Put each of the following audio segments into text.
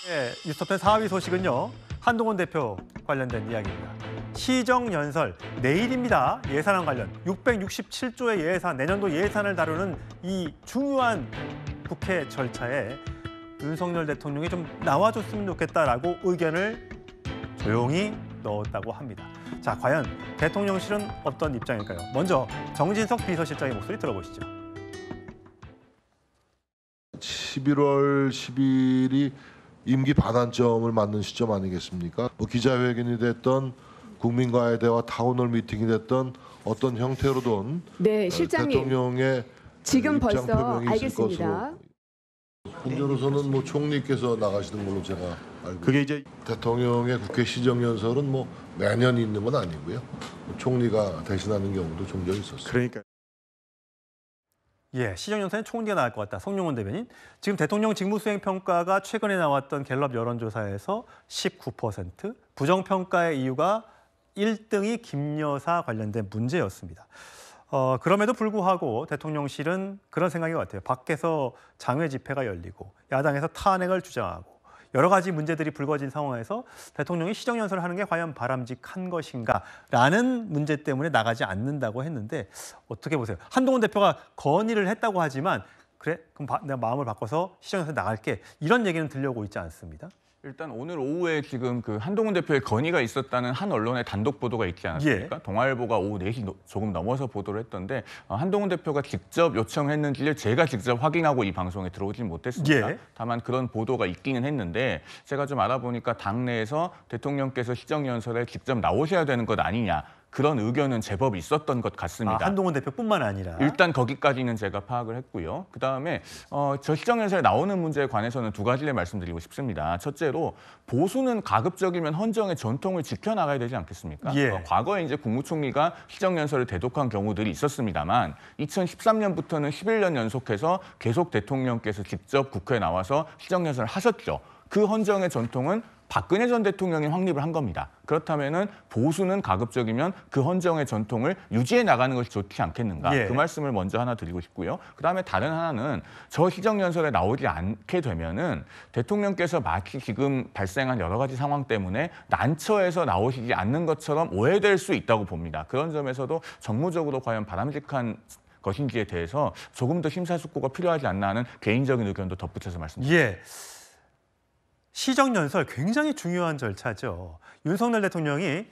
네, 뉴스톱텐 4위 소식은요. 한동훈 대표 관련된 이야기입니다. 시정연설 내일입니다. 예산안 관련 667조의 예산, 내년도 예산을 다루는 이 중요한 국회 절차에 윤석열 대통령이 좀 나와줬으면 좋겠다라고 의견을 조용히 넣었다고 합니다. 자, 과연 대통령실은 어떤 입장일까요? 먼저 정진석 비서실장의 목소리 들어보시죠. 11월 10일이 임기 반환점을 맞는 시점 아니겠습니까? 뭐 기자회견이 됐던 국민과의 대화 타운홀 미팅이 됐던 어떤 형태로든 네, 실장님. 대통령의 지금 입장 벌써 표명이 있을 알겠습니다. 것으로. 현재로서는 뭐 총리께서 나가시는 걸로 제가 알고 그게 이제 대통령의 국회 시정연설은 뭐 매년 있는 건 아니고요. 총리가 대신하는 경우도 종종 있었어요. 그러니까. 예, 시정연설엔 총리가 나갈 것 같다. 송영원 대변인. 지금 대통령 직무수행 평가가 최근에 나왔던 갤럽 여론조사에서 19%, 부정평가의 이유가 1등이 김 여사 관련된 문제였습니다. 그럼에도 불구하고 대통령실은 그런 생각인 것 같아요. 밖에서 장외 집회가 열리고 야당에서 탄핵을 주장하고 여러 가지 문제들이 불거진 상황에서 대통령이 시정연설을 하는 게 과연 바람직한 것인가라는 문제 때문에 나가지 않는다고 했는데 어떻게 보세요? 한동훈 대표가 건의를 했다고 하지만 그래? 그럼 내가 마음을 바꿔서 시정연설 나갈게. 이런 얘기는 들려오고 있지 않습니다. 일단 오늘 오후에 지금 그 한동훈 대표의 건의가 있었다는 한 언론의 단독 보도가 있지 않았습니까? 예. 동아일보가 오후 4시 조금 넘어서 보도를 했던데 한동훈 대표가 직접 요청했는지를 제가 직접 확인하고 이 방송에 들어오진 못했습니다. 예. 다만 그런 보도가 있기는 했는데 제가 좀 알아보니까 당내에서 대통령께서 시정연설에 직접 나오셔야 되는 것 아니냐. 그런 의견은 제법 있었던 것 같습니다. 한동훈 대표뿐만 아니라. 일단 거기까지는 제가 파악을 했고요. 그다음에 저 시정연설에 나오는 문제에 관해서는 두 가지를 말씀드리고 싶습니다. 첫째로 보수는 가급적이면 헌정의 전통을 지켜나가야 되지 않겠습니까? 예. 과거에 이제 국무총리가 시정연설을 대독한 경우들이 있었습니다만 2013년부터는 11년 연속해서 계속 대통령께서 직접 국회에 나와서 시정연설을 하셨죠. 그 헌정의 전통은 박근혜 전 대통령이 확립을 한 겁니다. 그렇다면은 보수는 가급적이면 그 헌정의 전통을 유지해 나가는 것이 좋지 않겠는가? 예. 그 말씀을 먼저 하나 드리고 싶고요. 그다음에 다른 하나는 저 시정연설에 나오지 않게 되면은 대통령께서 마치 지금 발생한 여러 가지 상황 때문에 난처해서 나오시지 않는 것처럼 오해될 수 있다고 봅니다. 그런 점에서도 정무적으로 과연 바람직한 것인지에 대해서 조금 더 심사숙고가 필요하지 않나 하는 개인적인 의견도 덧붙여서 말씀드립니다. 예. 시정연설 굉장히 중요한 절차죠. 윤석열 대통령이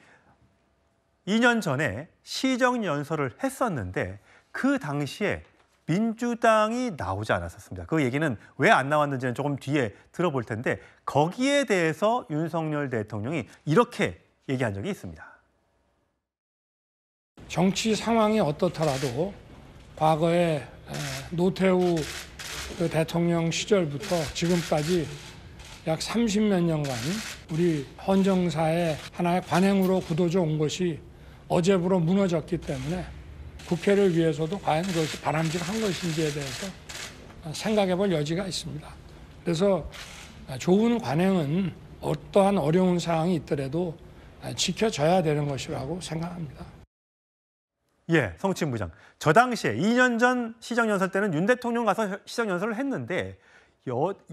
2년 전에 시정연설을 했었는데 그 당시에 민주당이 나오지 않았었습니다. 그 얘기는 왜 안 나왔는지는 조금 뒤에 들어볼 텐데 거기에 대해서 윤석열 대통령이 이렇게 얘기한 적이 있습니다. 정치 상황이 어떻더라도 과거에 노태우 대통령 시절부터 지금까지 약 30몇 년간 우리 헌정사의 하나의 관행으로 굳어져 온 것이 어제부로 무너졌기 때문에 국회를 위해서도 과연 그것이 바람직한 것인지에 대해서 생각해 볼 여지가 있습니다. 그래서 좋은 관행은 어떠한 어려운 상황이 있더라도 지켜져야 되는 것이라고 생각합니다. 예, 성친 부장. 저 당시에 2년 전 시정연설 때는 윤 대통령 가서 시정연설을 했는데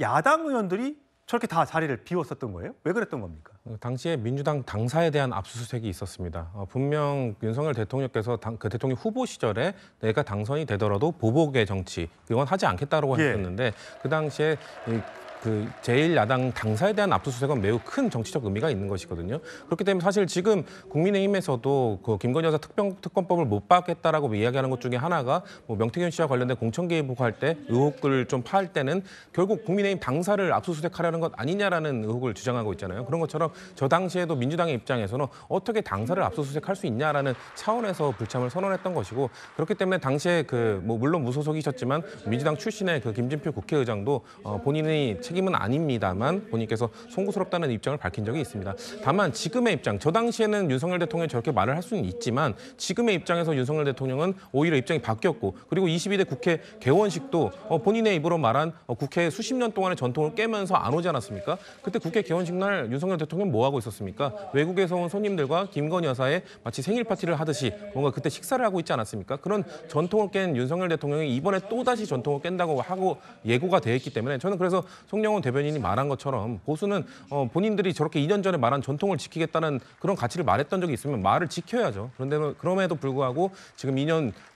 야당 의원들이 저렇게 다 자리를 비웠었던 거예요? 왜 그랬던 겁니까? 당시에 민주당 당사에 대한 압수수색이 있었습니다. 분명 윤석열 대통령께서 그 대통령 후보 시절에 내가 당선이 되더라도 보복의 정치, 그건 하지 않겠다고 하셨는데 그 당시에 그 제1야당 당사에 대한 압수수색은 매우 큰 정치적 의미가 있는 것이거든요. 그렇기 때문에 사실 지금 국민의힘에서도 그 김건희 여사 특검법을 못 받겠다라고 이야기하는 것 중에 하나가 뭐 명태균 씨와 관련된 공천 개입 의혹할 때 의혹을 좀 파할 때는 결국 국민의힘 당사를 압수수색하려는 것 아니냐라는 의혹을 주장하고 있잖아요. 그런 것처럼 저 당시에도 민주당의 입장에서는 어떻게 당사를 압수수색할 수 있냐라는 차원에서 불참을 선언했던 것이고 그렇기 때문에 당시에 뭐 물론 무소속이셨지만 민주당 출신의 그 김진표 국회의장도 본인이 책임은 아닙니다만 본인께서 송구스럽다는 입장을 밝힌 적이 있습니다. 다만 지금의 입장, 저 당시에는 윤석열 대통령이 저렇게 말을 할 수는 있지만 지금의 입장에서 윤석열 대통령은 오히려 입장이 바뀌었고 그리고 22대 국회 개원식도 본인의 입으로 말한 국회 수십 년 동안의 전통을 깨면서 안 오지 않았습니까? 그때 국회 개원식 날 윤석열 대통령 뭐 하고 있었습니까? 외국에서 온 손님들과 김건희 여사의 마치 생일 파티를 하듯이 뭔가 그때 식사를 하고 있지 않았습니까? 그런 전통을 깬 윤석열 대통령이 이번에 또다시 전통을 깬다고 하고 예고가 돼 있기 때문에 저는 그래서 성룡원 대변인이 말한 것처럼 보수는 본인들이 저렇게 2년 전에 말한 전통을 지키겠다는 그런 가치를 말했던 적이 있으면 말을 지켜야죠. 그런데 그럼에도 불구하고 지금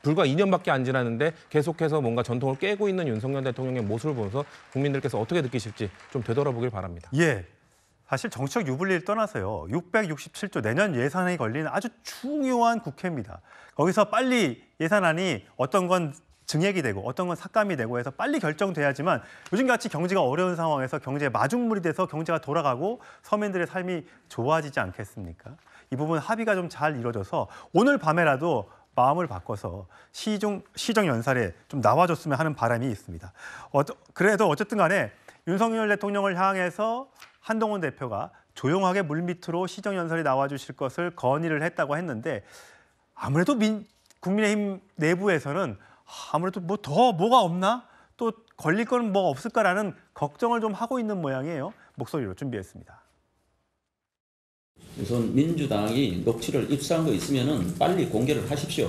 불과 2년밖에 안 지났는데 계속해서 뭔가 전통을 깨고 있는 윤석열 대통령의 모습을 보면서 국민들께서 어떻게 느끼실지 좀 되돌아보길 바랍니다. 예. 사실 정치적 유불리를 떠나서요. 667조 내년 예산이 걸리는 아주 중요한 국회입니다. 거기서 빨리 예산안이 어떤 건 증액이 되고 어떤 건 삭감이 되고 해서 빨리 결정돼야지만 요즘같이 경제가 어려운 상황에서 경제에 마중물이 돼서 경제가 돌아가고 서민들의 삶이 좋아지지 않겠습니까? 이 부분 합의가 좀 잘 이루어져서 오늘 밤에라도 마음을 바꿔서 시정 연설에 좀 나와줬으면 하는 바람이 있습니다. 그래도 어쨌든 간에 윤석열 대통령을 향해서 한동훈 대표가 조용하게 물밑으로 시정연설에 나와주실 것을 건의를 했다고 했는데 아무래도 국민의힘 내부에서는 아무래도 뭐가 없나? 또 걸릴 건 뭐 없을까라는 걱정을 좀 하고 있는 모양이에요. 목소리로 준비했습니다. 우선 민주당이 녹취를 입수한 거 있으면은 빨리 공개를 하십시오.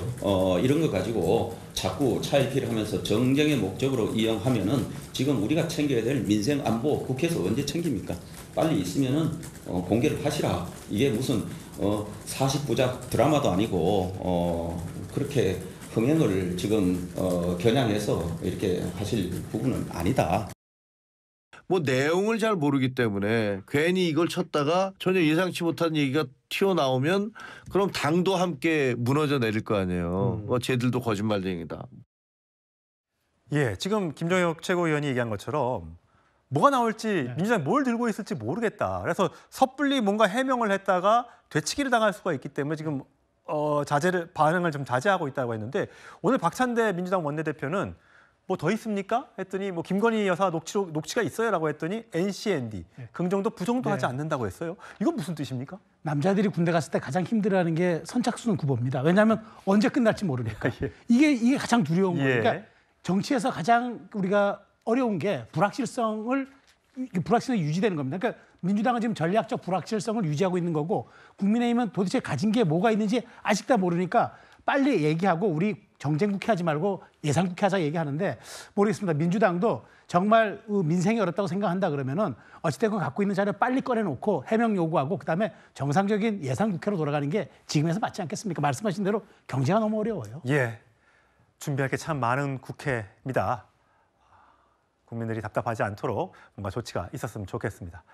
이런 거 가지고 자꾸 차일피일 하면서 정쟁의 목적으로 이용하면은 지금 우리가 챙겨야 될 민생 안보 국회에서 언제 챙깁니까? 빨리 있으면은 공개를 하시라. 이게 무슨 40부작 드라마도 아니고 그렇게 흥행을 지금 겨냥해서 이렇게 하실 부분은 아니다. 뭐 내용을 잘 모르기 때문에 괜히 이걸 쳤다가 전혀 예상치 못한 얘기가 튀어나오면 그럼 당도 함께 무너져 내릴 거 아니에요. 쟤들도 거짓말쟁이다. 예, 지금 김종혁 최고위원이 얘기한 것처럼 뭐가 나올지 민주당이 뭘 들고 있을지 모르겠다. 그래서 섣불리 뭔가 해명을 했다가 되치기를 당할 수가 있기 때문에 지금 반응을 좀 자제하고 있다고 했는데 오늘 박찬대 민주당 원내대표는 뭐 더 있습니까? 했더니 뭐 김건희 여사 녹취가 있어요라고 했더니 NCND 긍정도 부정도 하지 않는다고 했어요. 이건 무슨 뜻입니까? 남자들이 군대 갔을 때 가장 힘들어하는 게 선착순 구보입니다. 왜냐하면 언제 끝날지 모르니까. 이게 가장 두려운 거예요. 그러니까 정치에서 가장 우리가 어려운 게 불확실성이 유지되는 겁니다. 그러니까 민주당은 지금 전략적 불확실성을 유지하고 있는 거고 국민의힘은 도대체 가진 게 뭐가 있는지 아직 다 모르니까 빨리 얘기하고 우리 정쟁 국회 하지 말고 예산 국회 하자 얘기하는데 모르겠습니다. 민주당도 정말 민생이 어렵다고 생각한다 그러면은 어찌됐건 갖고 있는 자료 빨리 꺼내놓고 해명 요구하고 그다음에 정상적인 예산 국회로 돌아가는 게 지금에서 맞지 않겠습니까? 말씀하신 대로 경제가 너무 어려워요. 예, 준비할 게 참 많은 국회입니다. 국민들이 답답하지 않도록 뭔가 조치가 있었으면 좋겠습니다.